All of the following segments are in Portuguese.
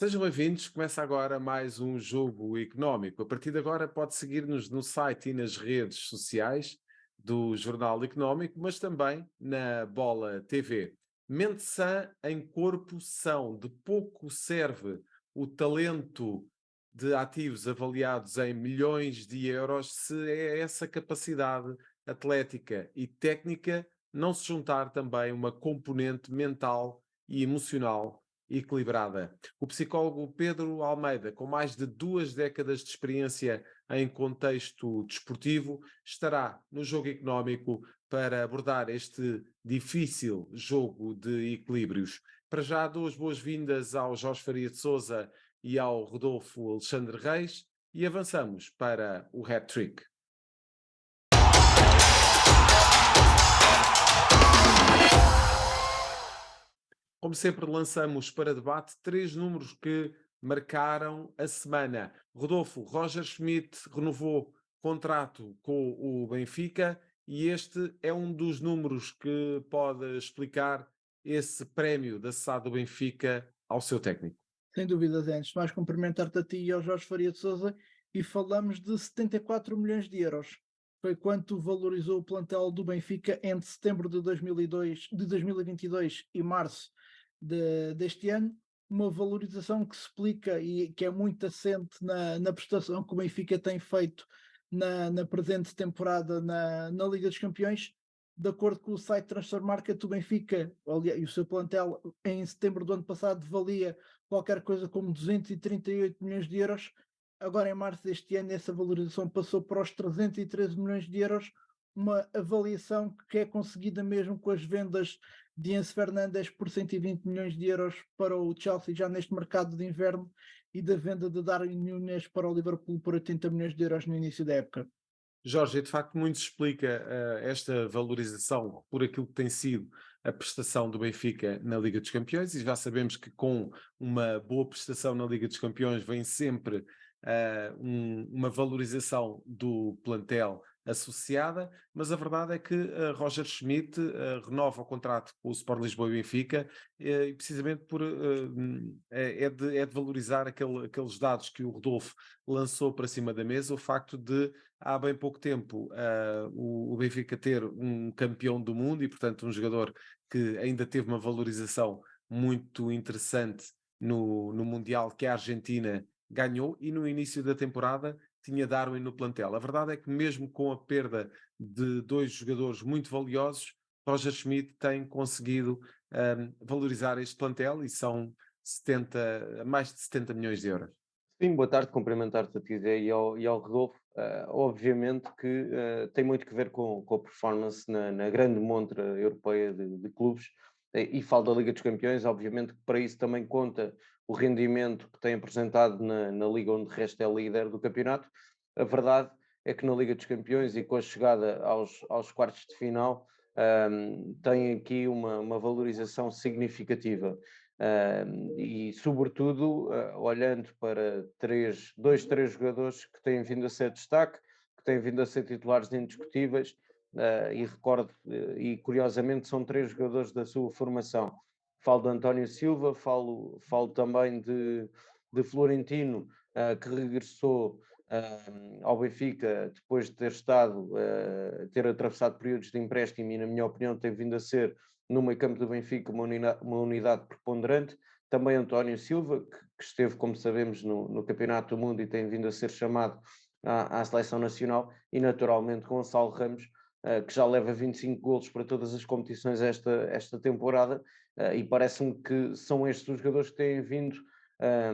Sejam bem-vindos. Começa agora mais um jogo económico. A partir de agora pode seguir-nos no site e nas redes sociais do Jornal Económico, mas também na Bola TV. Mente sã em corpo são. De pouco serve o talento de ativos avaliados em milhões de euros se é essa capacidade atlética e técnica não se juntar também uma componente mental e emocional equilibrada. O psicólogo Pedro Almeida, com mais de 2 décadas de experiência em contexto desportivo, estará no Jogo Económico para abordar este difícil jogo de equilíbrios. Para já, dou as boas-vindas ao Jorge Faria de Souza e ao Rodolfo Alexandre Reis e avançamos para o hat-trick. Como sempre, lançamos para debate 3 números que marcaram a semana. Rodolfo, Roger Schmidt renovou contrato com o Benfica e este é um dos números que pode explicar esse prémio da SAD do Benfica ao seu técnico. Sem dúvida, Zé. Antes de mais, cumprimentar-te a ti e ao Jorge Faria de Souza e falamos de 74 milhões de euros. Foi quanto valorizou o plantel do Benfica entre setembro de 2022 e março deste ano. Uma valorização que se explica e que é muito assente na prestação que o Benfica tem feito na presente temporada na Liga dos Campeões. De acordo com o site Transfer Market, o Benfica e o seu plantel em setembro do ano passado valia qualquer coisa como 238 milhões de euros. Agora, em março deste ano, essa valorização passou para os 313 milhões de euros, uma avaliação que é conseguida mesmo com as vendas de Enzo Fernandes por 120 milhões de euros para o Chelsea já neste mercado de inverno e da venda de Darwin Núñez para o Liverpool por 80 milhões de euros no início da época. Jorge, e de facto muito se explica esta valorização por aquilo que tem sido a prestação do Benfica na Liga dos Campeões, e já sabemos que com uma boa prestação na Liga dos Campeões vem sempre uma valorização do plantel associada, mas a verdade é que Roger Schmidt renova o contrato com o Sport Lisboa e Benfica, e precisamente é de valorizar aqueles dados que o Rodolfo lançou para cima da mesa, o facto de há bem pouco tempo o Benfica ter um campeão do mundo e, portanto, um jogador que ainda teve uma valorização muito interessante no Mundial que a Argentina ganhou, e no início da temporada tinha Darwin no plantel. A verdade é que mesmo com a perda de 2 jogadores muito valiosos, Roger Schmidt tem conseguido valorizar este plantel e são mais de 70 milhões de euros. Sim, boa tarde, cumprimentar-te a ti Zé, e ao Rodolfo. Obviamente que tem muito que ver com a performance na grande montra europeia de clubes, e falo da Liga dos Campeões. Obviamente que para isso também conta o rendimento que tem apresentado na Liga, onde de resto é líder do campeonato. A verdade é que na Liga dos Campeões e com a chegada aos quartos de final, tem aqui uma valorização significativa. E sobretudo olhando para dois, três jogadores que têm vindo a ser destaque, que têm vindo a ser titulares indiscutíveis, e recordo, e curiosamente são 3 jogadores da sua formação. Falo de António Silva, falo também de Florentino, que regressou ao Benfica depois de ter atravessado períodos de empréstimo, e na minha opinião tem vindo a ser no meio campo do Benfica uma unidade preponderante. Também António Silva, que esteve, como sabemos, no Campeonato do Mundo e tem vindo a ser chamado à seleção nacional, e naturalmente Gonçalo Ramos, que já leva 25 golos para todas as competições esta temporada, e parece-me que são estes os jogadores que têm vindo a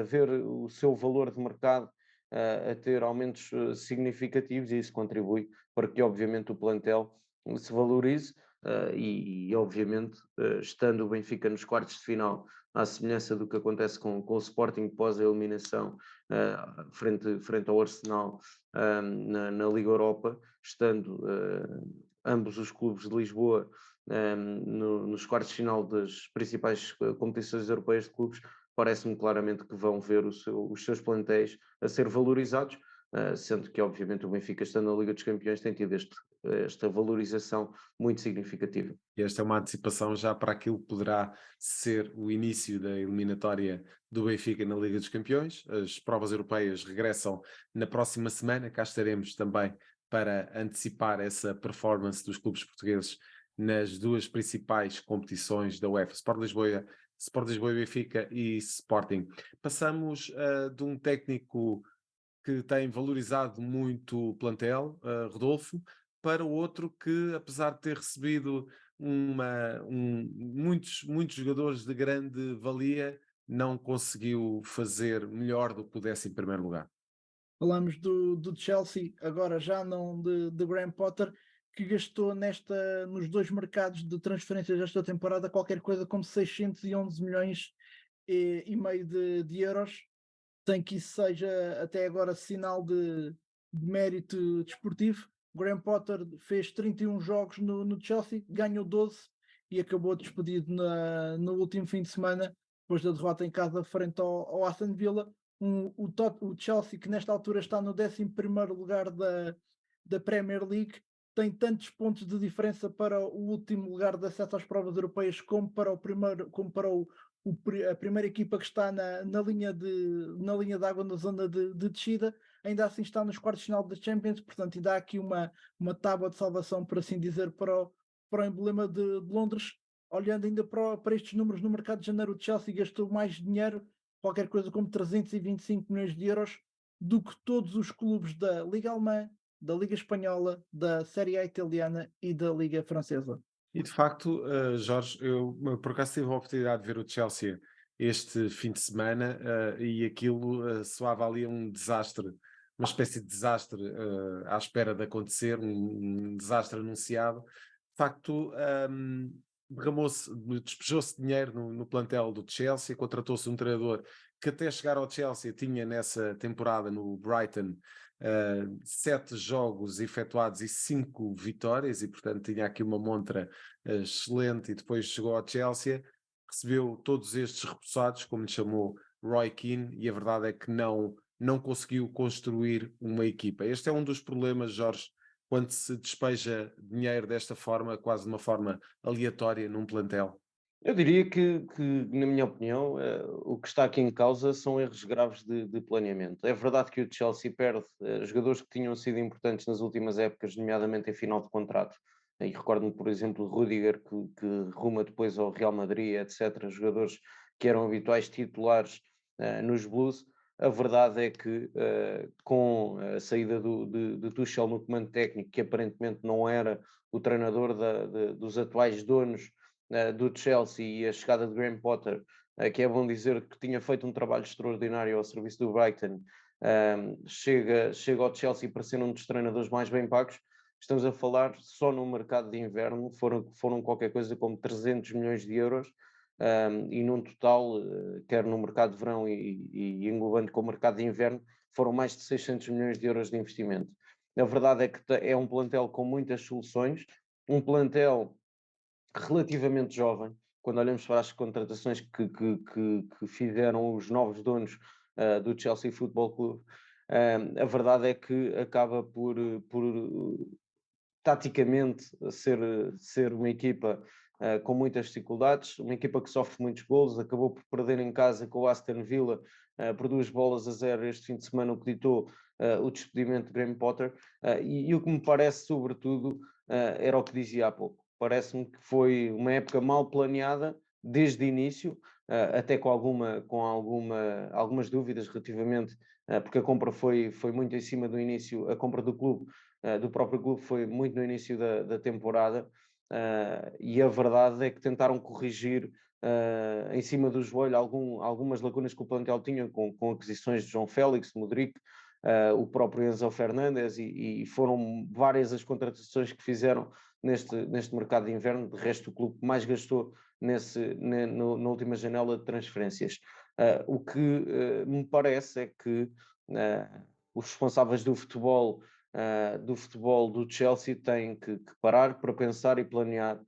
ver o seu valor de mercado a ter aumentos significativos, e isso contribui para que obviamente o plantel se valorize, e obviamente estando o Benfica nos quartos de final, à semelhança do que acontece com o Sporting pós a eliminação frente ao Arsenal na Liga Europa, estando ambos os clubes de Lisboa nos quartos de final das principais competições europeias de clubes, parece-me claramente que vão ver os seus plantéis a ser valorizados. sendo que obviamente o Benfica, estando na Liga dos Campeões, tem tido esta valorização muito significativa. E esta é uma antecipação já para aquilo que poderá ser o início da eliminatória do Benfica na Liga dos Campeões. As provas europeias regressam na próxima semana, cá estaremos também para antecipar essa performance dos clubes portugueses nas duas principais competições da UEFA, Sport Lisboa e Benfica e Sporting. Passamos de um técnico que tem valorizado muito o plantel, Rodolfo, para o outro que, apesar de ter recebido muitos jogadores de grande valia, não conseguiu fazer melhor do que o 11º lugar. Falamos do Chelsea, agora já não de Graham Potter, que gastou nos dois mercados de transferências desta temporada qualquer coisa como 611 milhões e meio de euros, sem que isso seja até agora sinal de mérito desportivo. Graham Potter fez 31 jogos no Chelsea, ganhou 12 e acabou despedido no último fim de semana, depois da derrota em casa frente ao Aston Villa. O Chelsea, que nesta altura está no 11º lugar da Premier League, tem tantos pontos de diferença para o último lugar de acesso às provas europeias como para o primeiro, como para a primeira equipa que está na linha de água na zona de descida, ainda assim está nos quartos de final da Champions, portanto ainda há aqui uma tábua de salvação, por assim dizer, para o emblema de Londres. Olhando ainda para estes números no mercado de janeiro, o Chelsea gastou mais dinheiro, qualquer coisa como 325 milhões de euros, do que todos os clubes da Liga Alemã, da Liga Espanhola, da Série A italiana e da Liga Francesa. E de facto, Jorge, eu por acaso tive a oportunidade de ver o Chelsea este fim de semana e aquilo soava ali um desastre, uma espécie de desastre à espera de acontecer, um desastre anunciado. De facto, despejou-se dinheiro no plantel do Chelsea, contratou-se um treinador que até chegar ao Chelsea tinha nessa temporada no Brighton 7 jogos efetuados e 5 vitórias, e portanto tinha aqui uma montra excelente, e depois chegou ao Chelsea, recebeu todos estes repousados, como lhe chamou Roy Keane, e a verdade é que não conseguiu construir uma equipa. Este é um dos problemas, Jorge, quando se despeja dinheiro desta forma, quase de uma forma aleatória num plantel. Eu diria que, na minha opinião, o que está aqui em causa são erros graves de planeamento. É verdade que o Chelsea perde jogadores que tinham sido importantes nas últimas épocas, nomeadamente em final de contrato. E recordo-me, por exemplo, Rudiger, que ruma depois ao Real Madrid, etc. Jogadores que eram habituais titulares nos Blues. A verdade é que, com a saída de Tuchel no comando técnico, que aparentemente não era o treinador dos atuais donos do Chelsea, e a chegada de Graham Potter, que é bom dizer que tinha feito um trabalho extraordinário ao serviço do Brighton, chega ao Chelsea para ser um dos treinadores mais bem pagos. Estamos a falar só no mercado de inverno, foram qualquer coisa como 300 milhões de euros, e num total, quer no mercado de verão e englobando com o mercado de inverno, foram mais de 600 milhões de euros de investimento. A verdade é que é um plantel com muitas soluções, um plantel relativamente jovem, quando olhamos para as contratações que fizeram os novos donos do Chelsea Football Club, a verdade é que acaba por taticamente ser uma equipa com muitas dificuldades, uma equipa que sofre muitos golos, acabou por perder em casa com o Aston Villa por 2-0 este fim de semana, o que ditou o despedimento de Graham Potter, e o que me parece sobretudo era o que dizia há pouco. Parece-me que foi uma época mal planeada desde o início, até com algumas dúvidas relativamente, porque a compra foi muito em cima do início, a compra do clube, do próprio clube, foi muito no início da temporada, e a verdade é que tentaram corrigir em cima do joelho algumas lacunas que o plantel tinha com aquisições de João Félix, Modric, o próprio Enzo Fernandes, e foram várias as contratações que fizeram neste mercado de inverno. De resto, o clube que mais gastou na última janela de transferências. O que me parece é que os responsáveis do futebol do Chelsea têm que parar para pensar e planear,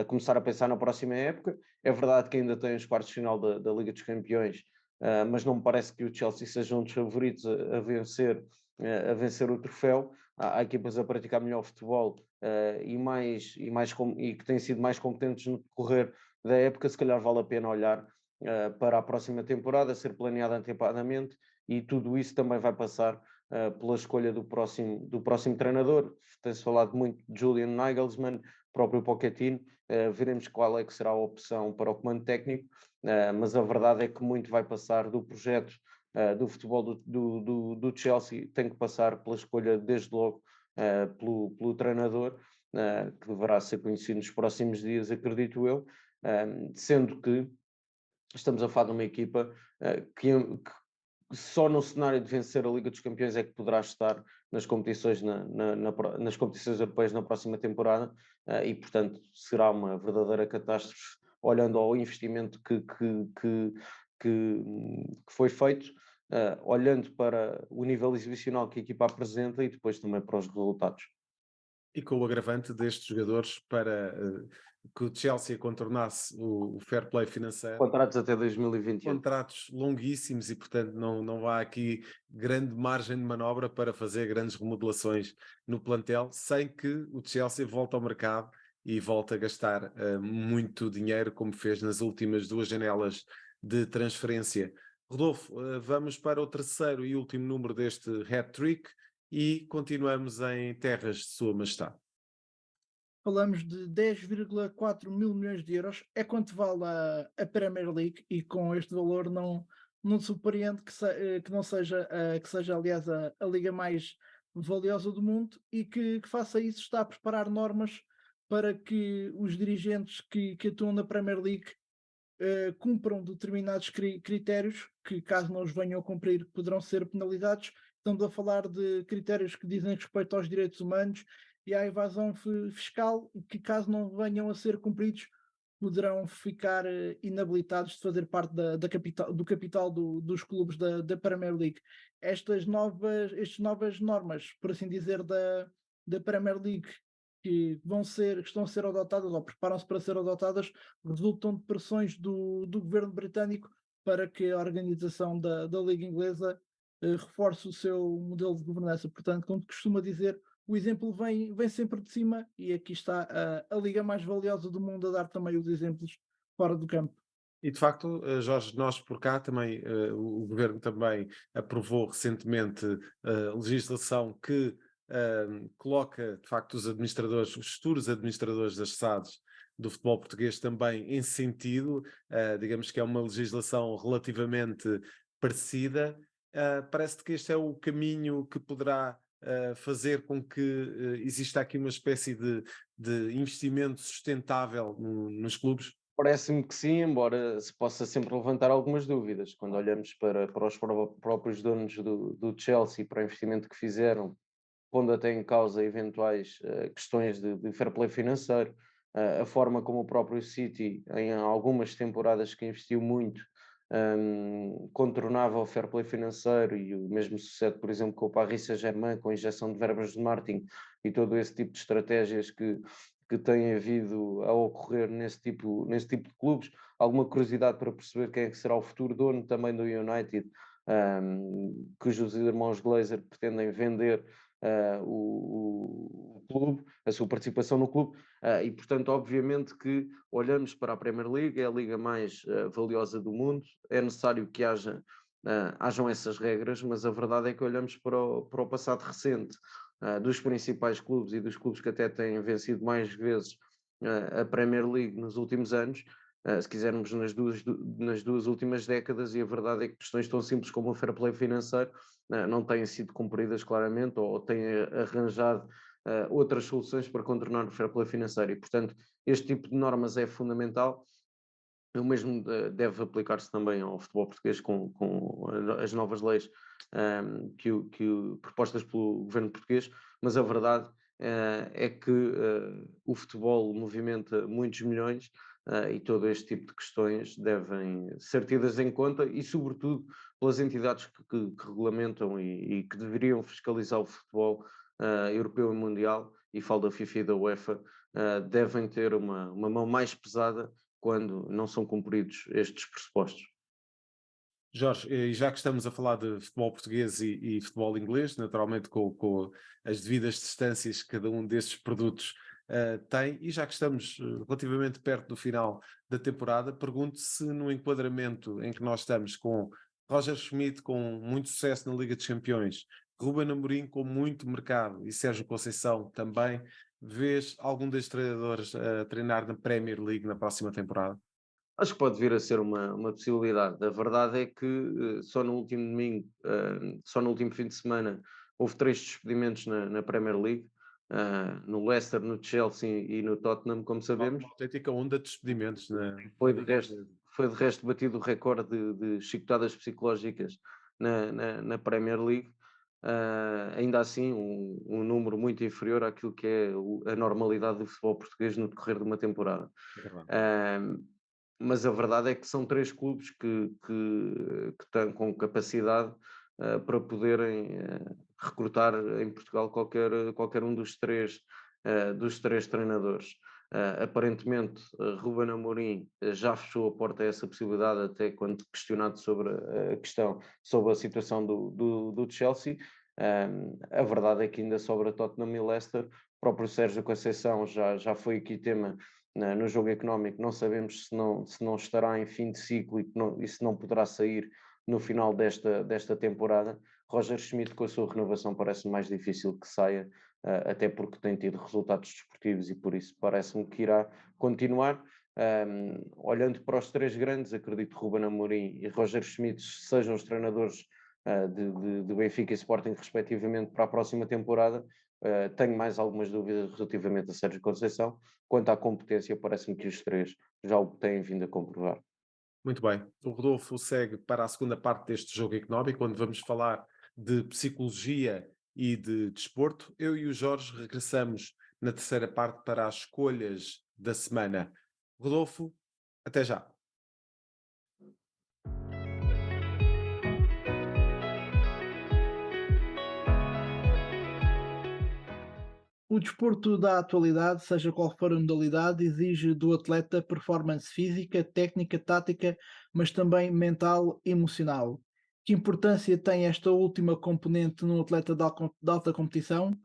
começar a pensar na próxima época. É verdade que ainda tem os quartos de final da Liga dos Campeões, mas não me parece que o Chelsea seja um dos favoritos a vencer a vencer o troféu. Há equipas a praticar melhor futebol e que têm sido mais competentes no decorrer da época. Se calhar vale a pena olhar para a próxima temporada, ser planeada antecipadamente, e tudo isso também vai passar pela escolha do próximo treinador. Tem-se falado muito de Julian Nagelsmann, próprio Pochettino. Veremos qual é que será a opção para o comando técnico, mas a verdade é que muito vai passar do projeto do futebol do Chelsea. Tem que passar pela escolha, desde logo, pelo treinador, que deverá ser conhecido nos próximos dias, acredito eu, sendo que estamos a falar de uma equipa que só no cenário de vencer a Liga dos Campeões é que poderá estar nas competições, nas competições europeias na próxima temporada, e portanto será uma verdadeira catástrofe, olhando ao investimento que foi feito, olhando para o nível exibicional que a equipa apresenta e depois também para os resultados. E com o agravante destes jogadores para que o Chelsea contornasse o fair play financeiro, Contratos até 2028. contratos longuíssimos e, portanto, não há aqui grande margem de manobra para fazer grandes remodelações no plantel, sem que o Chelsea volte ao mercado e volte a gastar muito dinheiro, como fez nas últimas 2 janelas de transferência. Rodolfo, vamos para o terceiro e último número deste hat-trick e continuamos em terras de Sua Majestade. Falamos de 10,4 mil milhões de euros, é quanto vale a Premier League, e com este valor não surpreende que não seja, que seja aliás a liga mais valiosa do mundo, e que faça isso está a preparar normas para que os dirigentes que atuam na Premier League cumpram determinados critérios que, caso não os venham a cumprir, poderão ser penalizados. Estamos a falar de critérios que dizem respeito aos direitos humanos e à evasão fiscal, que, caso não venham a ser cumpridos, poderão ficar inabilitados de fazer parte do capital dos clubes da Premier League. Estas novas normas, por assim dizer, da Premier League, que estão a ser adotadas ou preparam-se para ser adotadas, resultam de pressões do governo britânico para que a organização da Liga Inglesa reforce o seu modelo de governança. Portanto, como costuma dizer, o exemplo vem sempre de cima, e aqui está a liga mais valiosa do mundo a dar também os exemplos fora do campo. E de facto, Jorge, nós por cá também, o governo também aprovou recentemente legislação que coloca de facto os futuros administradores das SADs do futebol português também em sentido, digamos que é uma legislação relativamente parecida. Parece-te que este é o caminho que poderá fazer com que exista aqui uma espécie de investimento sustentável nos clubes? Parece-me que sim, embora se possa sempre levantar algumas dúvidas. Quando olhamos para os próprios donos do Chelsea, para o investimento que fizeram, pondo até em causa eventuais questões de fair play financeiro, a forma como o próprio City, em algumas temporadas que investiu muito, contornava o fair play financeiro, e o mesmo sucede, por exemplo, com o Paris Saint-Germain, com a injeção de verbas de marketing e todo esse tipo de estratégias que têm havido a ocorrer nesse tipo de clubes. Alguma curiosidade para perceber quem é que será o futuro dono também do United, cujos irmãos Glazer pretendem vender o clube, a sua participação no clube, e portanto, obviamente que olhamos para a Premier League, é a liga mais valiosa do mundo, é necessário que hajam essas regras, mas a verdade é que olhamos para o passado recente dos principais clubes e dos clubes que até têm vencido mais vezes a Premier League nos últimos anos, se quisermos nas duas últimas décadas, e a verdade é que questões tão simples como o fair play financeiro não têm sido cumpridas claramente, ou têm arranjado outras soluções para contornar o fair play financeiro, e portanto este tipo de normas é fundamental. O mesmo deve aplicar-se também ao futebol português, com as novas leis propostas pelo governo português, mas a verdade é que o futebol movimenta muitos milhões, e todo este tipo de questões devem ser tidas em conta, e sobretudo pelas entidades que regulamentam e que deveriam fiscalizar o futebol europeu e mundial, e falo da FIFA e da UEFA, devem ter uma mão mais pesada quando não são cumpridos estes pressupostos. Jorge, e já que estamos a falar de futebol português e futebol inglês, naturalmente com as devidas distâncias que cada um desses produtos tem, e já que estamos relativamente perto do final da temporada, pergunto se no enquadramento em que nós estamos com Roger Schmidt com muito sucesso na Liga dos Campeões, Ruben Amorim com muito mercado e Sérgio Conceição também, vês algum destes treinadores a treinar na Premier League na próxima temporada? Acho que pode vir a ser uma possibilidade. A verdade é que só no último domingo, só no último fim de semana, houve 3 despedimentos na Premier League, no Leicester, no Chelsea e no Tottenham, como sabemos. Uma autêntica onda de despedimentos na Foi de Liga resto, Inglesa. foi de resto batido o recorde de chicotadas psicológicas na Premier League. Ainda assim, um número muito inferior àquilo que é a normalidade do futebol português no decorrer de uma temporada. É verdade. Mas a verdade é que são 3 clubes que estão com capacidade para poderem recrutar em Portugal qualquer um dos três treinadores. Aparentemente, Ruben Amorim já fechou a porta a essa possibilidade, até quando questionado sobre a questão, sobre a situação do Chelsea. A verdade é que ainda sobra Tottenham e Leicester. O próprio Sérgio Conceição já foi aqui tema no jogo económico. Não sabemos se não estará em fim de ciclo e se não poderá sair no final desta temporada. Roger Schmidt, com a sua renovação, parece mais difícil que saia, até porque tem tido resultados desportivos e por isso parece-me que irá continuar. Olhando para os 3 grandes, acredito que Ruben Amorim e Roger Schmidt sejam os treinadores de Benfica e Sporting, respectivamente, para a próxima temporada. Tenho mais algumas dúvidas relativamente a Sérgio Conceição. Quanto à competência, parece-me que os 3 já o têm vindo a comprovar. Muito bem. O Rodolfo segue para a segunda parte deste jogo económico, onde vamos falar de psicologia e de desporto. Eu e o Jorge regressamos na terceira parte para as escolhas da semana. Rodolfo, até já. O desporto da atualidade, seja qual for a modalidade, exige do atleta performance física, técnica, tática, mas também mental e emocional. Que importância tem esta última componente num atleta de alta competição?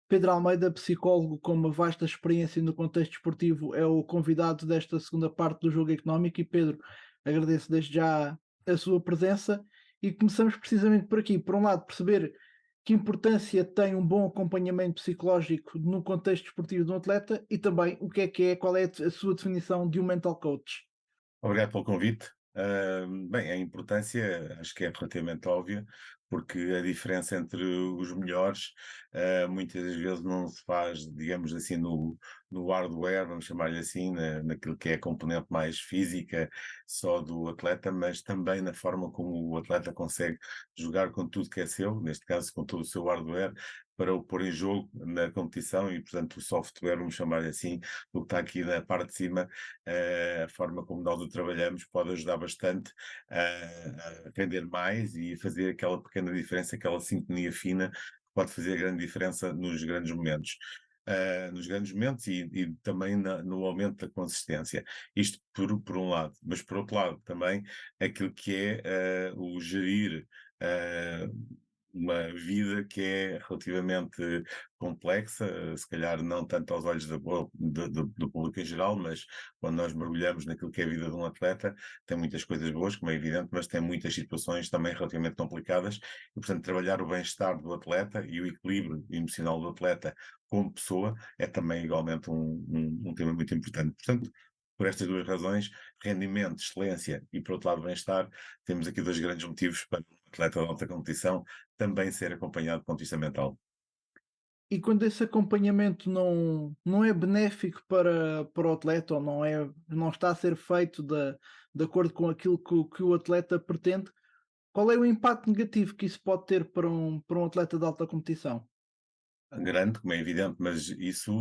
Pedro Almeida, psicólogo com uma vasta experiência no contexto desportivo, é o convidado desta segunda parte do Jogo Económico. E Pedro, agradeço desde já a sua presença e começamos precisamente por aqui. Por um lado, perceber que importância tem um bom acompanhamento psicológico no contexto desportivo de um atleta e também o que é, qual é a sua definição de um mental coach. Obrigado pelo convite. Bem, a importância acho que é relativamente óbvia, porque a diferença entre os melhores muitas das vezes não se faz, digamos assim, no hardware, vamos chamar-lhe assim, naquilo que é a componente mais física só do atleta, mas também na forma como o atleta consegue jogar com tudo que é seu, neste caso com todo o seu hardware, para o pôr em jogo na competição e, portanto, o software, vamos chamar-lhe assim, o que está aqui na parte de cima, a forma como nós o trabalhamos pode ajudar bastante a render mais e a fazer aquela pequena diferença, aquela sintonia fina, que pode fazer grande diferença nos grandes momentos. Nos grandes momentos e também no aumento da consistência. Isto por um lado, mas por outro lado também aquilo que é o gerir uma vida que é relativamente complexa, se calhar não tanto aos olhos do público em geral, mas quando nós mergulhamos naquilo que é a vida de um atleta, tem muitas coisas boas, como é evidente, mas tem muitas situações também relativamente complicadas e, portanto, trabalhar o bem-estar do atleta e o equilíbrio emocional do atleta como pessoa é também igualmente um tema muito importante. Portanto, por estas 2 razões, rendimento, excelência e, por outro lado, bem-estar, temos aqui 2 grandes motivos para um atleta de alta competição também ser acompanhado do ponto de vista mental. E quando esse acompanhamento não é benéfico para o atleta ou não está a ser feito de acordo com aquilo que o atleta pretende, qual é o impacto negativo que isso pode ter para um atleta de alta competição? Grande, como é evidente, mas isso,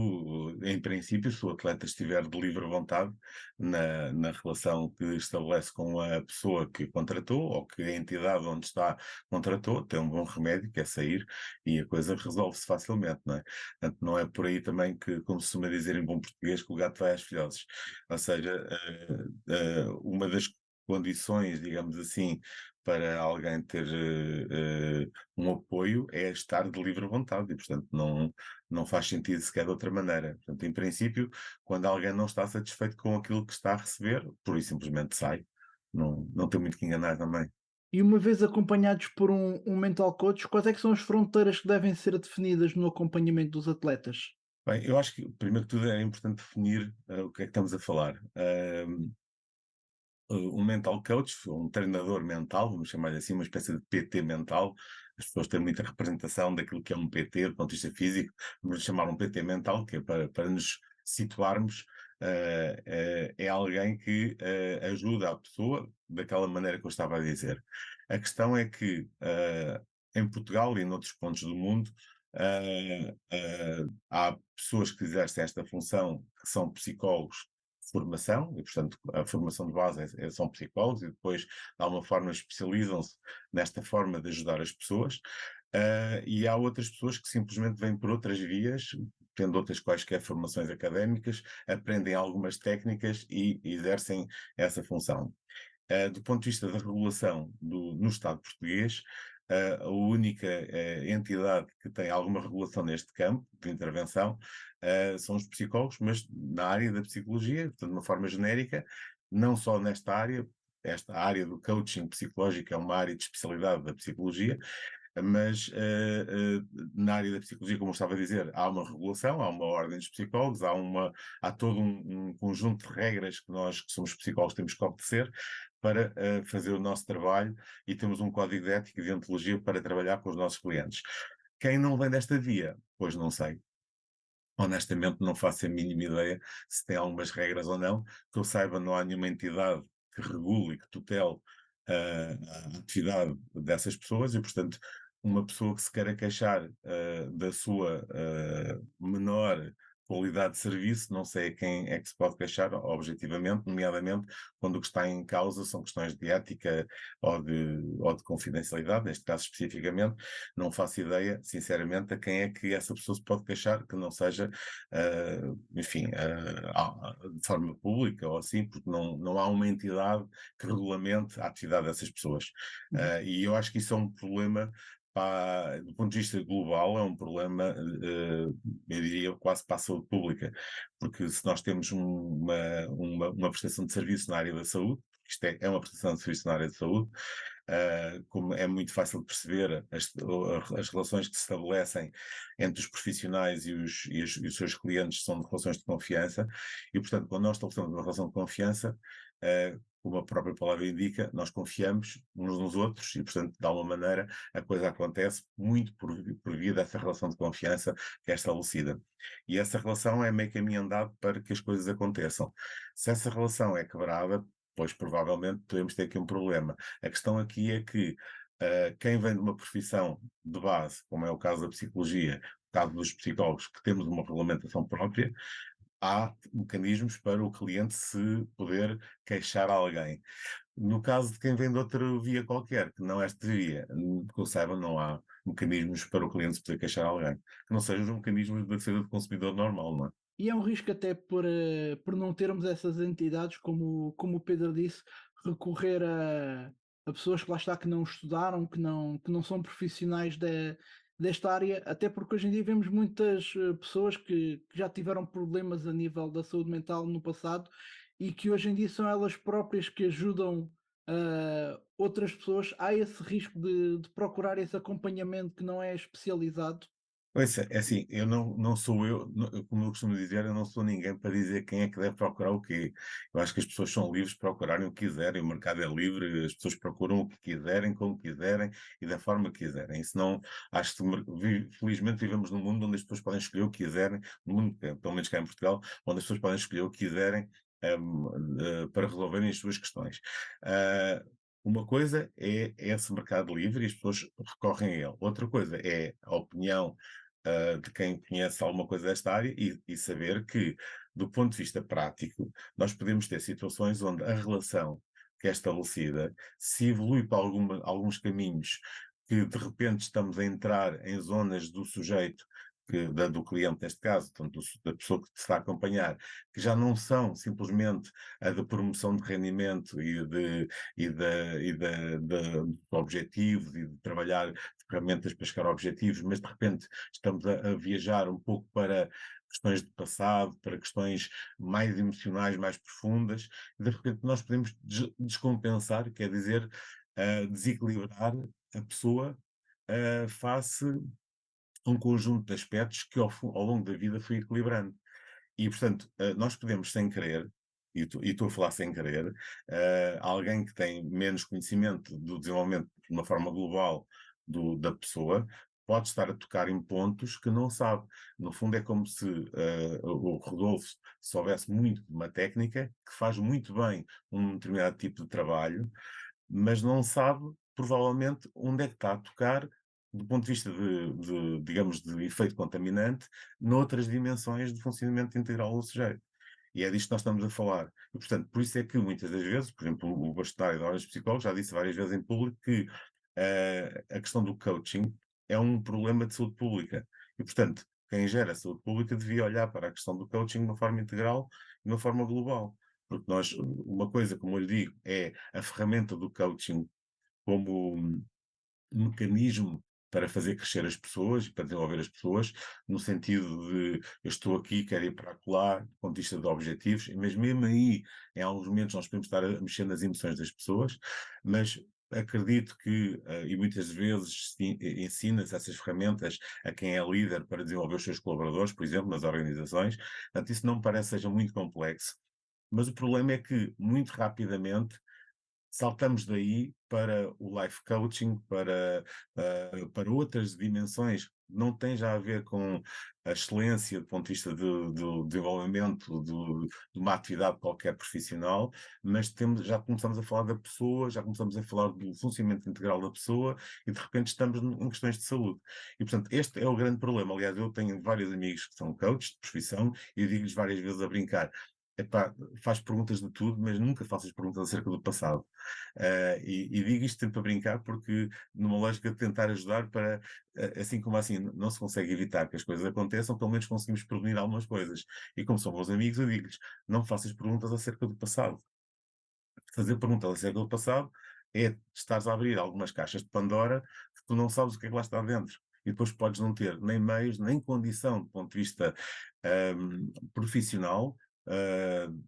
em princípio, se o atleta estiver de livre vontade na relação que estabelece com a pessoa que contratou ou que a entidade onde está contratou, tem um bom remédio, que é sair, e a coisa resolve-se facilmente, não é? Portanto, não é por aí também que, como se costuma dizer em bom português, que o gato vai às filhoses. Ou seja, uma das condições, digamos assim, para alguém ter um apoio é estar de livre vontade e, portanto, não faz sentido sequer de outra maneira. Portanto, em princípio, quando alguém não está satisfeito com aquilo que está a receber, por isso simplesmente sai. Não tem muito que enganar também. E uma vez acompanhados por um mental coach, quais é que são as fronteiras que devem ser definidas no acompanhamento dos atletas? Bem, eu acho que, primeiro que tudo, é importante definir o que é que estamos a falar. Um mental coach, um treinador mental, vamos chamar assim, uma espécie de PT mental. As pessoas têm muita representação daquilo que é um PT, do ponto de vista físico, vamos chamar um PT mental, que é para nos situarmos, é alguém que ajuda a pessoa daquela maneira que eu estava a dizer. A questão é que em Portugal e noutros pontos do mundo, há pessoas que exercem esta função, que são psicólogos formação, e portanto a formação de base são psicólogos e depois de alguma forma especializam-se nesta forma de ajudar as pessoas, e há outras pessoas que simplesmente vêm por outras vias, tendo outras quaisquer formações académicas, aprendem algumas técnicas e exercem essa função. Do ponto de vista da regulação no Estado português, a única entidade que tem alguma regulação neste campo de intervenção são os psicólogos, mas na área da psicologia, portanto, de uma forma genérica, não só nesta área, esta área do coaching psicológico é uma área de especialidade da psicologia, mas na área da psicologia, como eu estava a dizer, há uma regulação, há uma ordem dos psicólogos, há todo um conjunto de regras que nós, que somos psicólogos, temos que obedecer para fazer o nosso trabalho e temos um código de ética e de deontologia para trabalhar com os nossos clientes. Quem não vem desta via? Pois não sei. Honestamente, não faço a mínima ideia se tem algumas regras ou não. Que eu saiba, não há nenhuma entidade que regule e que tutele a atividade dessas pessoas e, portanto, uma pessoa que se queira queixar da sua menor qualidade de serviço, não sei a quem é que se pode queixar objetivamente, nomeadamente quando o que está em causa são questões de ética ou de confidencialidade, neste caso especificamente, não faço ideia, sinceramente, a quem é que essa pessoa se pode queixar, que não seja, enfim, de forma pública ou assim, porque não há uma entidade que regulamente a atividade dessas pessoas. E eu acho que isso é um problema, do ponto de vista global, é um problema, eu diria, quase para a saúde pública, porque se nós temos uma prestação de serviço na área da saúde, isto é uma prestação de serviço na área de saúde, como é muito fácil de perceber as relações que se estabelecem entre os profissionais e os seus clientes são de relações de confiança, e portanto, quando nós estabelecemos uma relação de confiança, como a própria palavra indica, nós confiamos uns nos outros e, portanto, de alguma maneira, a coisa acontece muito por via dessa relação de confiança que é estabelecida. E essa relação é meio caminho andado para que as coisas aconteçam. Se essa relação é quebrada, pois provavelmente podemos ter aqui um problema. A questão aqui é que quem vem de uma profissão de base, como é o caso da psicologia, o caso dos psicólogos, que temos uma regulamentação própria, há mecanismos para o cliente se poder queixar a alguém. No caso de quem vem de outra via qualquer, que não esta via, que eu saiba, não há mecanismos para o cliente se poder queixar a alguém. Que não sejam os mecanismos da defesa do consumidor normal, não é? E é um risco até por não termos essas entidades, como o Pedro disse, recorrer a pessoas que lá está, que não estudaram, que não são profissionais desta área, até porque hoje em dia vemos muitas pessoas que já tiveram problemas a nível da saúde mental no passado e que hoje em dia são elas próprias que ajudam outras pessoas. Há esse risco de procurar esse acompanhamento que não é especializado. Ouça, é assim, não sou eu, como eu costumo dizer, eu não sou ninguém para dizer quem é que deve procurar o quê. Eu acho que as pessoas são livres de procurarem o que quiserem, o mercado é livre, as pessoas procuram o que quiserem, como quiserem e da forma que quiserem. Isso não, acho que felizmente vivemos num mundo onde as pessoas podem escolher o que quiserem, no mundo, pelo menos cá em Portugal, onde as pessoas podem escolher o que quiserem para resolverem as suas questões. Ah, uma coisa é esse mercado livre e as pessoas recorrem a ele. Outra coisa é a opinião de quem conhece alguma coisa desta área e saber que, do ponto de vista prático, nós podemos ter situações onde a relação que é estabelecida se evolui para alguns caminhos que de repente estamos a entrar em zonas do sujeito do cliente neste caso, portanto, da pessoa que te está a acompanhar, que já não são simplesmente a de promoção de rendimento de objetivos e de trabalhar ferramentas para chegar a objetivos, mas de repente estamos a viajar um pouco para questões de passado, para questões mais emocionais, mais profundas, e de repente nós podemos descompensar, quer dizer, desequilibrar a pessoa face um conjunto de aspectos que ao longo da vida fui equilibrando. E, portanto, nós podemos sem querer, e estou a falar sem querer, alguém que tem menos conhecimento do desenvolvimento de uma forma global da pessoa, pode estar a tocar em pontos que não sabe. No fundo é como se o Rodolfo soubesse muito de uma técnica que faz muito bem um determinado tipo de trabalho, mas não sabe, provavelmente, onde é que está a tocar, do ponto de vista digamos, de efeito contaminante, noutras dimensões de funcionamento integral do sujeito. E é disto que nós estamos a falar. E, portanto, por isso é que muitas das vezes, por exemplo, o bastonário da Ordem dos Psicólogos já disse várias vezes em público que a questão do coaching é um problema de saúde pública. E, portanto, quem gera saúde pública devia olhar para a questão do coaching de uma forma integral e de uma forma global. Porque nós, uma coisa, como eu lhe digo, é a ferramenta do coaching como um mecanismo para fazer crescer as pessoas e para desenvolver as pessoas, no sentido de eu estou aqui, quero ir para lá, do ponto de vista de objetivos, mas mesmo aí, em alguns momentos, nós podemos estar a mexer nas emoções das pessoas, mas acredito que, e muitas vezes ensina-se essas ferramentas a quem é líder para desenvolver os seus colaboradores, por exemplo, nas organizações, portanto, isso não me parece seja muito complexo, mas o problema é que, muito rapidamente, saltamos daí para o life coaching, para outras dimensões, não tem já a ver com a excelência do ponto de vista do desenvolvimento de uma atividade qualquer profissional, mas já começamos a falar da pessoa, já começamos a falar do funcionamento integral da pessoa e de repente estamos em questões de saúde. E portanto este é o grande problema. Aliás, eu tenho vários amigos que são coaches de profissão e eu digo-lhes várias vezes a brincar: epá, faz perguntas de tudo, mas nunca faças perguntas acerca do passado. E digo isto sempre a brincar porque numa lógica de tentar ajudar para, assim como assim não se consegue evitar que as coisas aconteçam, pelo menos conseguimos prevenir algumas coisas. E como são bons amigos, eu digo-lhes, não me faças perguntas acerca do passado. Fazer perguntas acerca do passado é estares a abrir algumas caixas de Pandora que tu não sabes o que é que lá está dentro. E depois podes não ter nem meios, nem condição do ponto de vista profissional,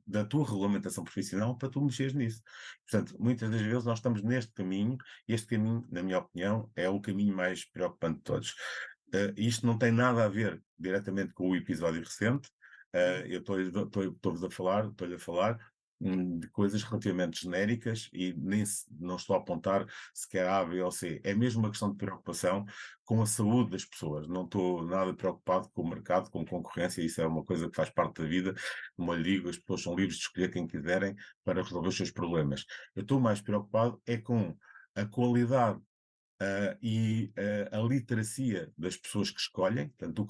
da tua regulamentação profissional para tu mexeres nisso. Portanto, muitas das vezes nós estamos neste caminho, e este caminho, na minha opinião, é o caminho mais preocupante de todos. Isto não tem nada a ver diretamente com o episódio recente. Eu estou-vos estou-lhe a falar de coisas relativamente genéricas e não estou a apontar sequer A, B ou C. É mesmo uma questão de preocupação com a saúde das pessoas. Não estou nada preocupado com o mercado, com concorrência, isso é uma coisa que faz parte da vida. Como eu lhe digo, as pessoas são livres de escolher quem quiserem para resolver os seus problemas. Eu estou mais preocupado é com a qualidade a literacia das pessoas que escolhem, portanto,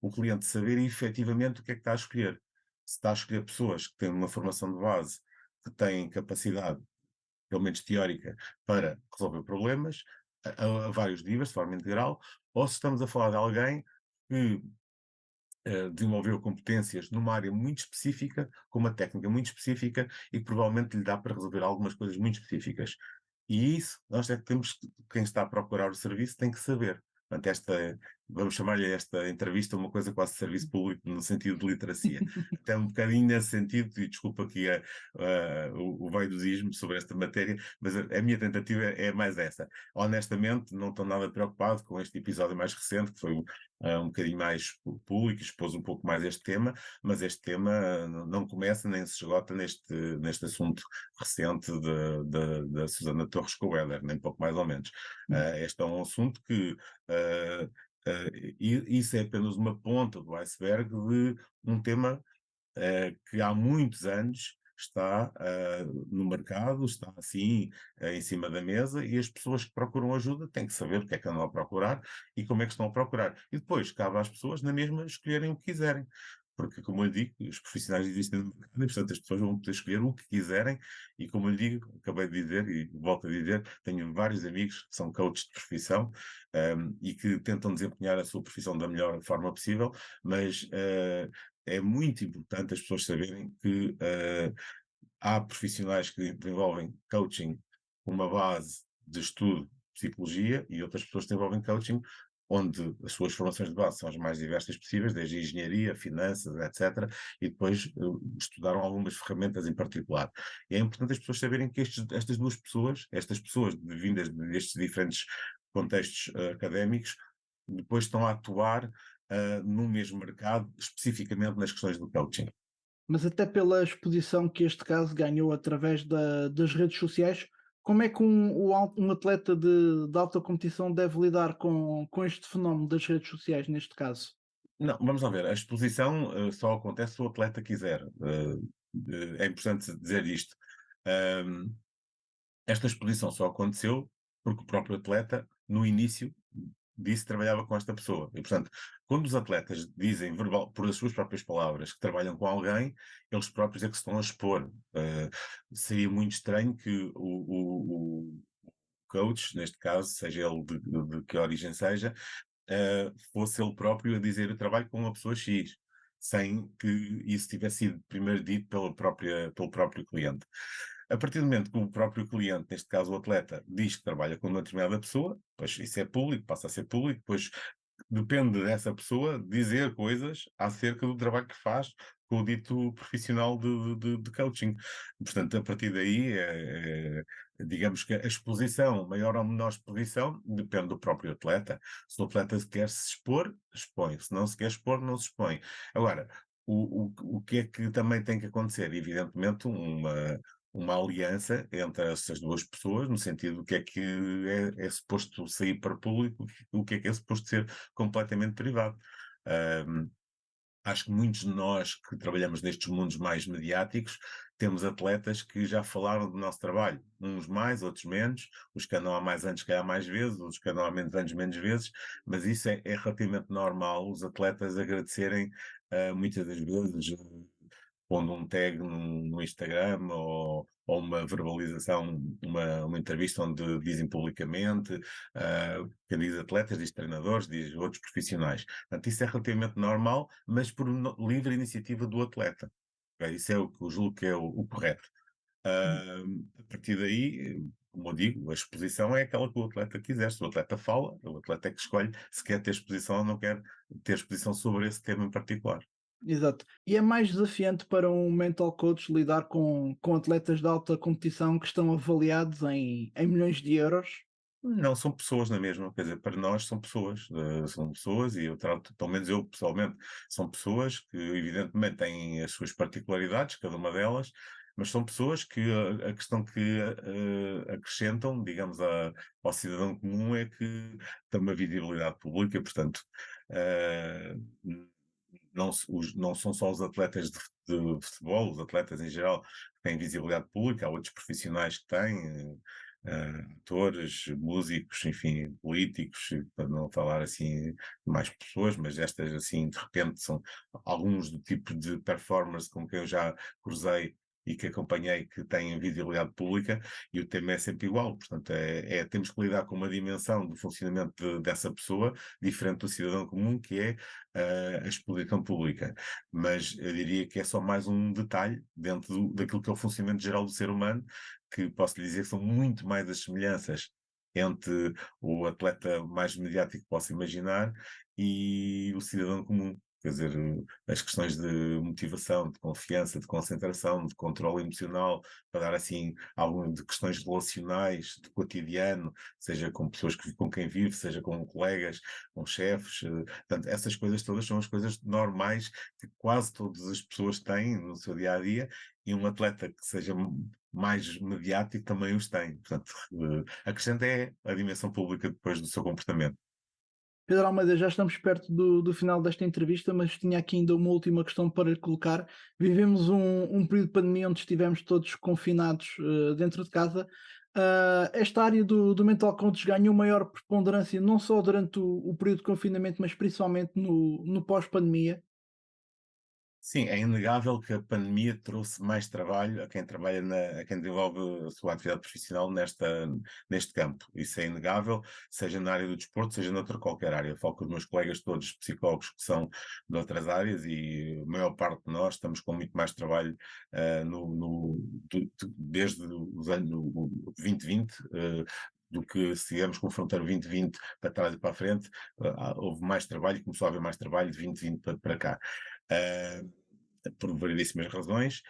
o cliente saber efetivamente o que é que está a escolher. Se está a escolher pessoas que têm uma formação de base, que têm capacidade, pelo menos teórica, para resolver problemas a vários níveis, de forma integral, ou se estamos a falar de alguém que desenvolveu competências numa área muito específica, com uma técnica muito específica e que provavelmente lhe dá para resolver algumas coisas muito específicas. E isso, nós é que temos, quem está a procurar o serviço tem que saber. Portanto, vamos chamar-lhe esta entrevista uma coisa quase de serviço público no sentido de literacia. Até um bocadinho nesse sentido, e desculpa aqui o vaidosismo sobre esta matéria, mas a minha tentativa é mais essa. Honestamente, não estou nada preocupado com este episódio mais recente, que foi um bocadinho mais público, expôs um pouco mais este tema, mas este tema não começa nem se esgota neste assunto recente da Susana Torres com o Heller, nem pouco mais ou menos. Este é um assunto que isso é apenas uma ponta do iceberg de um tema que há muitos anos está no mercado, está assim em cima da mesa e as pessoas que procuram ajuda têm que saber o que é que andam a procurar e como é que estão a procurar. E depois cabe às pessoas na mesma escolherem o que quiserem. porque, como eu lhe digo, os profissionais existem no mercado e, portanto, as pessoas vão poder escolher o que quiserem e, como eu lhe digo, acabei de dizer e volto a dizer, tenho vários amigos que são coaches de profissão, e que tentam desempenhar a sua profissão da melhor forma possível, mas é muito importante as pessoas saberem que há profissionais que desenvolvem coaching com uma base de estudo de psicologia e outras pessoas que desenvolvem coaching onde as suas formações de base são as mais diversas possíveis, desde engenharia, finanças, etc. E depois estudaram algumas ferramentas em particular. E é importante as pessoas saberem que estas duas pessoas, estas pessoas vindas destes diferentes contextos académicos, depois estão a atuar no mesmo mercado, especificamente nas questões do coaching. Mas até pela exposição que este caso ganhou através das redes sociais, como é que um atleta de alta competição deve lidar com este fenómeno das redes sociais, neste caso? Não, vamos lá ver. A exposição só acontece se o atleta quiser. É importante dizer isto. Ahm, Esta exposição só aconteceu porque o próprio atleta, no início, disse que trabalhava com esta pessoa. E, portanto, quando os atletas dizem verbal, por as suas próprias palavras que trabalham com alguém, eles próprios é que se estão a expor. Seria muito estranho que o coach, neste caso, seja ele de que origem seja, fosse ele próprio a dizer eu trabalho com uma pessoa X, sem que isso tivesse sido primeiro dito pelo próprio cliente. A partir do momento que o próprio cliente, neste caso o atleta, diz que trabalha com uma determinada pessoa, pois isso é público, passa a ser público, pois depende dessa pessoa dizer coisas acerca do trabalho que faz com o dito profissional de coaching. Portanto, a partir daí, digamos que a exposição, maior ou menor exposição, depende do próprio atleta. Se o atleta quer se expor, expõe. Se não se quer expor, não se expõe. Agora, o que é que também tem que acontecer? Evidentemente, uma aliança entre essas duas pessoas, no sentido do que é suposto sair para o público, o que é suposto ser completamente privado. Ahm, Acho que muitos de nós que trabalhamos nestes mundos mais mediáticos temos atletas que já falaram do nosso trabalho, uns mais, outros menos, os que andam há mais anos, que há mais vezes, os que andam há menos anos, menos vezes, mas isso é relativamente normal, os atletas agradecerem muitas das vezes pondo um tag no Instagram ou uma verbalização, uma entrevista onde dizem publicamente, quem diz atletas, diz treinadores, diz outros profissionais. Portanto, isso é relativamente normal, mas por livre iniciativa do atleta. Ok? Isso é o que eu julgo que é o correto. A partir daí, como eu digo, a exposição é aquela que o atleta quiser. Se o atleta fala, o atleta é que escolhe se quer ter exposição ou não quer ter exposição sobre esse tema em particular. Exato. E é mais desafiante para um mental coach lidar com atletas de alta competição que estão avaliados em milhões de euros? Não, são pessoas na mesma, quer dizer, para nós são pessoas e eu trato, pelo menos eu pessoalmente, são pessoas que evidentemente têm as suas particularidades, cada uma delas, mas são pessoas que a questão que acrescentam, digamos, ao cidadão comum é que tem uma visibilidade pública, portanto, eh, não são só os atletas de futebol, os atletas em geral que têm visibilidade pública, há outros profissionais que têm, atores, músicos, enfim, políticos, para não falar assim de mais pessoas, mas estas assim de repente são alguns do tipo de performers com quem eu já cruzei e que acompanhei que têm visibilidade pública e o tema é sempre igual, portanto temos que lidar com uma dimensão do funcionamento dessa pessoa diferente do cidadão comum que é a exposição pública, mas eu diria que é só mais um detalhe dentro daquilo que é o funcionamento geral do ser humano, que posso lhe dizer que são muito mais as semelhanças entre o atleta mais mediático que posso imaginar e o cidadão comum. Quer dizer, as questões de motivação, de confiança, de concentração, de controle emocional, para dar assim algumas de questões relacionais, de cotidiano, seja com pessoas com quem vive, seja com colegas, com chefes. Portanto, essas coisas todas são as coisas normais que quase todas as pessoas têm no seu dia a dia e um atleta que seja mais mediático também os tem. Portanto, a questão é a dimensão pública depois do seu comportamento. Pedro Almeida, já estamos perto do final desta entrevista, mas tinha aqui ainda uma última questão para lhe colocar. Vivemos um período de pandemia onde estivemos todos confinados dentro de casa. Esta área do mental coach ganhou maior preponderância não só durante o período de confinamento, mas principalmente no pós-pandemia. Sim, é inegável que a pandemia trouxe mais trabalho a quem trabalha a quem desenvolve a sua atividade profissional neste campo. Isso é inegável, seja na área do desporto, seja noutra qualquer área. Eu falo com os meus colegas todos psicólogos que são de outras áreas e a maior parte de nós estamos com muito mais trabalho desde os anos 2020, do que se íamos confrontar o 2020 para trás e para a frente, houve mais trabalho e começou a haver mais trabalho de 2020 para cá. Por variedíssimas razões,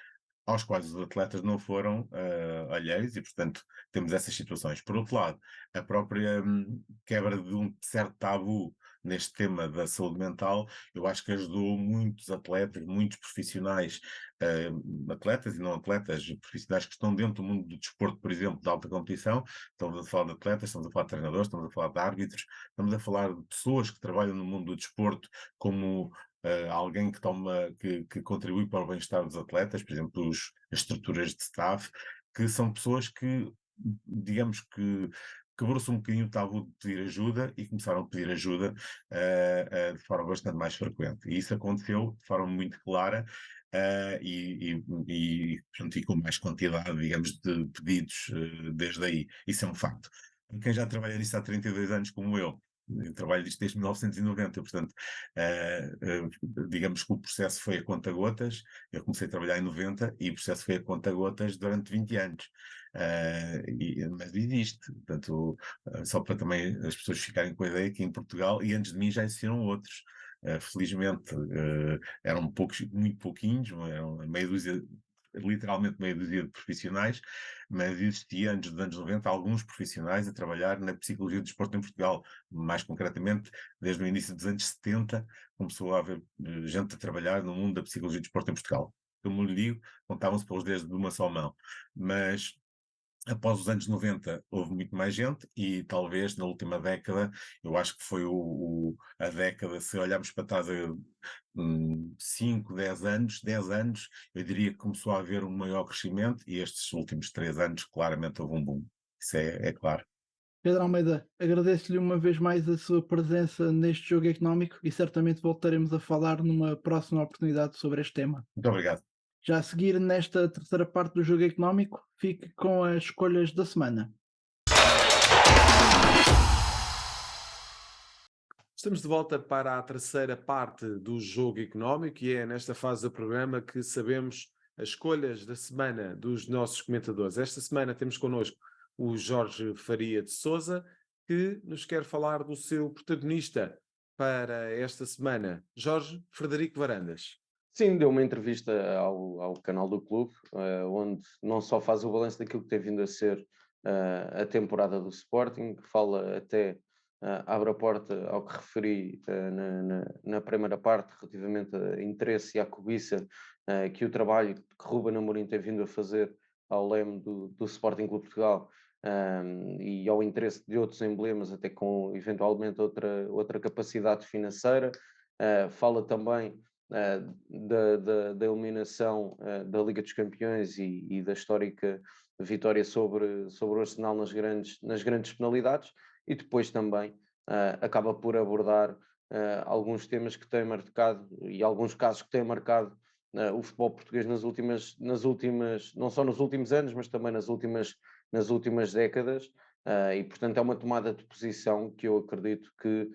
aos quais os atletas não foram alheios e, portanto, temos essas situações. Por outro lado, a própria quebra de um certo tabu neste tema da saúde mental, eu acho que ajudou muitos atletas, muitos profissionais, atletas e não atletas, profissionais que estão dentro do mundo do desporto, por exemplo, de alta competição. Estamos a falar de atletas, estamos a falar de treinadores, estamos a falar de árbitros, estamos a falar de pessoas que trabalham no mundo do desporto como alguém que contribui para o bem-estar dos atletas, por exemplo, as estruturas de staff, que são pessoas que, digamos que quebrou-se um bocadinho o tabu de pedir ajuda e começaram a pedir ajuda de forma bastante mais frequente. E isso aconteceu de forma muito clara portanto, e com mais quantidade, digamos, de pedidos desde aí. Isso é um facto. Quem já trabalha nisso há 32 anos, como eu trabalho disto desde 1990, portanto, digamos que o processo foi a conta-gotas. Eu comecei a trabalhar em 90 e o processo foi a conta-gotas durante 20 anos. Mas existe, portanto, só para também as pessoas ficarem com a ideia que em Portugal, e antes de mim já existiram outros, felizmente, eram poucos, muito pouquinhos, eram meia dúzia, literalmente meia dúzia de profissionais, mas existia antes dos anos 90 alguns profissionais a trabalhar na psicologia do desporto em Portugal. Mais concretamente, desde o início dos anos 70 começou a haver gente a trabalhar no mundo da psicologia do desporto em Portugal. Como lhe digo, contavam-se pelos dedos de uma só mão. Mas após os anos 90 houve muito mais gente e talvez na última década, eu acho que foi a década, se olharmos para trás 5, 10 anos, eu diria que começou a haver um maior crescimento e estes últimos 3 anos claramente houve um boom. Isso é claro. Pedro Almeida, agradeço-lhe uma vez mais a sua presença neste jogo económico e certamente voltaremos a falar numa próxima oportunidade sobre este tema. Muito obrigado. Já a seguir, nesta terceira parte do jogo económico, fique com as escolhas da semana. Estamos de volta para a terceira parte do jogo económico e é nesta fase do programa que sabemos as escolhas da semana dos nossos comentadores. Esta semana temos connosco o Jorge Faria de Sousa, que nos quer falar do seu protagonista para esta semana, Jorge Frederico Varandas. Sim, deu uma entrevista ao canal do clube, onde não só faz o balanço daquilo que tem vindo a ser a temporada do Sporting, que fala até, abre a porta ao que referi na primeira parte, relativamente a interesse e à cobiça que o trabalho que Ruben Amorim tem vindo a fazer ao leme do Sporting Clube Portugal, e ao interesse de outros emblemas, até com eventualmente outra capacidade financeira. Fala também da eliminação da Liga dos Campeões e da histórica vitória sobre o Arsenal nas grandes penalidades, e depois também acaba por abordar alguns temas que têm marcado e alguns casos que têm marcado o futebol português nas últimas, não só nos últimos anos, mas também nas últimas décadas. E portanto é uma tomada de posição que eu acredito que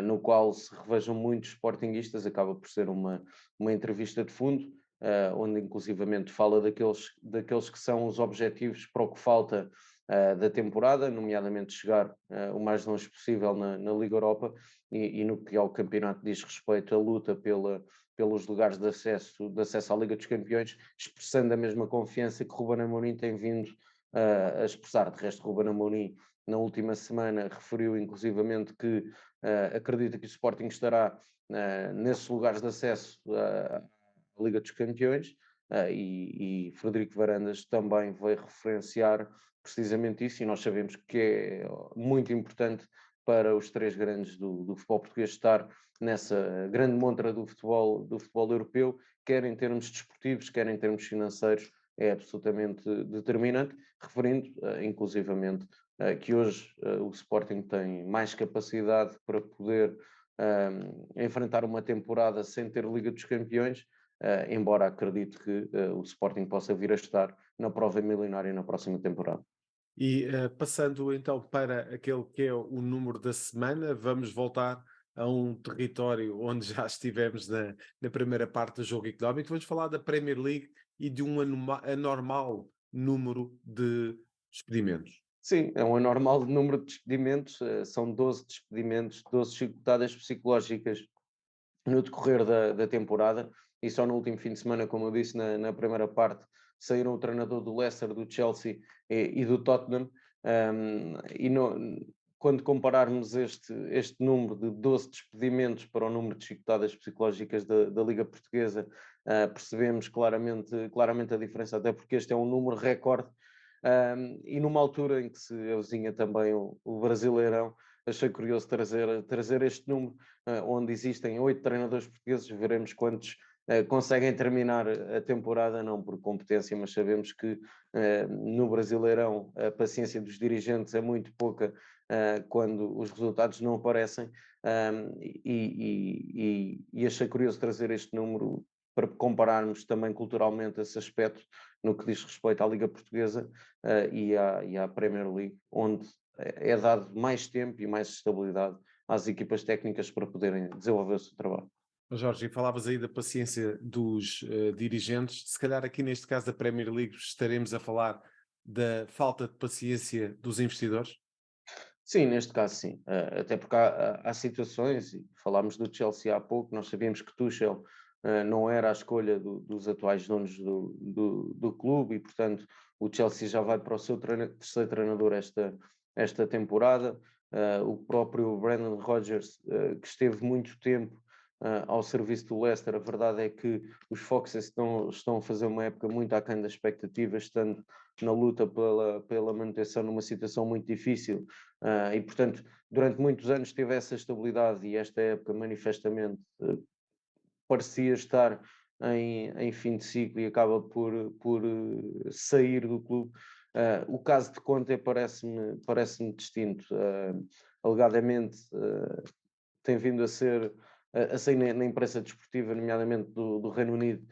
no qual se revejam muitos sportinguistas. Acaba por ser uma entrevista de fundo, onde inclusivamente fala daqueles que são os objetivos para o que falta da temporada, nomeadamente chegar o mais longe possível na Liga Europa e no que ao campeonato diz respeito, a luta pelos lugares de acesso à Liga dos Campeões, expressando a mesma confiança que Ruben Amorim tem vindo a expressar. De resto, Ruben Amorim, na última semana, referiu inclusivamente que acredita que o Sporting estará nesses lugares de acesso à Liga dos Campeões, e Frederico Varandas também vai referenciar precisamente isso, e nós sabemos que é muito importante para os três grandes do futebol português estar nessa grande montra do futebol europeu, quer em termos desportivos, quer em termos financeiros. É absolutamente determinante, referindo inclusivamente que hoje o Sporting tem mais capacidade para poder enfrentar uma temporada sem ter Liga dos Campeões, embora acredito que o Sporting possa vir a estar na prova milionária na próxima temporada. E passando então para aquele que é o número da semana, vamos voltar a um território onde já estivemos na primeira parte do jogo económico. Vamos falar da Premier League e de um anormal número de despedimentos. Sim, é um anormal número de despedimentos, são 12 despedimentos, 12 chicotadas psicológicas no decorrer da temporada, e só no último fim de semana, como eu disse na primeira parte, saíram o treinador do Leicester, do Chelsea e do Tottenham, quando compararmos este número de 12 despedimentos para o número de chicotadas psicológicas da Liga Portuguesa, percebemos claramente a diferença, até porque este é um número recorde, e numa altura em que se avizinha também o Brasileirão, achei curioso trazer este número, onde existem 8 treinadores portugueses, veremos quantos conseguem terminar a temporada, não por competência, mas sabemos que no Brasileirão a paciência dos dirigentes é muito pouca quando os resultados não aparecem, e achei curioso trazer este número para compararmos também culturalmente esse aspecto no que diz respeito à Liga Portuguesa e à Premier League, onde é dado mais tempo e mais estabilidade às equipas técnicas para poderem desenvolver o seu trabalho. Jorge, falavas aí da paciência dos dirigentes, se calhar aqui neste caso da Premier League estaremos a falar da falta de paciência dos investidores? Sim, neste caso sim, até porque há situações, e falámos do Chelsea há pouco, nós sabíamos que Tuchel não era a escolha dos atuais donos do clube, e portanto o Chelsea já vai para o seu terceiro treinador esta temporada. O próprio Brendan Rodgers, que esteve muito tempo ao serviço do Leicester, a verdade é que os Foxes estão a fazer uma época muito aquém das expectativas, estando na luta pela manutenção numa situação muito difícil, e portanto durante muitos anos teve essa estabilidade, e esta época manifestamente parecia estar em fim de ciclo e acaba por sair do clube. O caso de Conte parece-me distinto. Alegadamente tem vindo a sair na imprensa desportiva, nomeadamente do Reino Unido,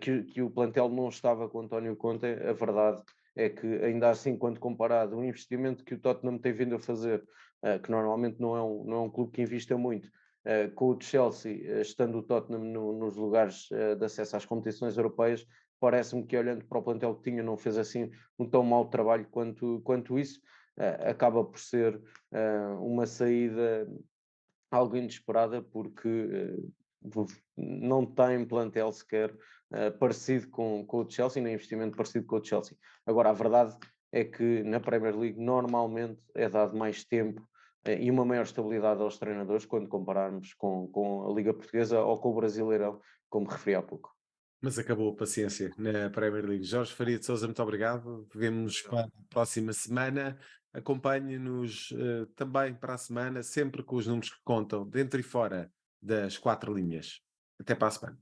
que o plantel não estava com António Conte. A verdade é que, ainda assim, quando comparado o investimento que o Tottenham tem vindo a fazer, que normalmente não é um clube que invista muito, com o Chelsea, estando o Tottenham nos lugares de acesso às competições europeias, parece-me que, olhando para o plantel que tinha, não fez assim um tão mau trabalho quanto isso. Acaba por ser uma saída algo inesperada, porque não tem plantel sequer parecido com o Chelsea, nem investimento parecido com o Chelsea. Agora, a verdade é que na Premier League normalmente é dado mais tempo e uma maior estabilidade aos treinadores quando compararmos com a Liga Portuguesa ou com o Brasileirão, como referi há pouco. Mas acabou a paciência na Premier League. Jorge Faria de Sousa, muito obrigado. Vemo-nos para a próxima semana. Acompanhe-nos também para a semana, sempre com os números que contam, dentro e fora das 4 linhas. Até para a semana.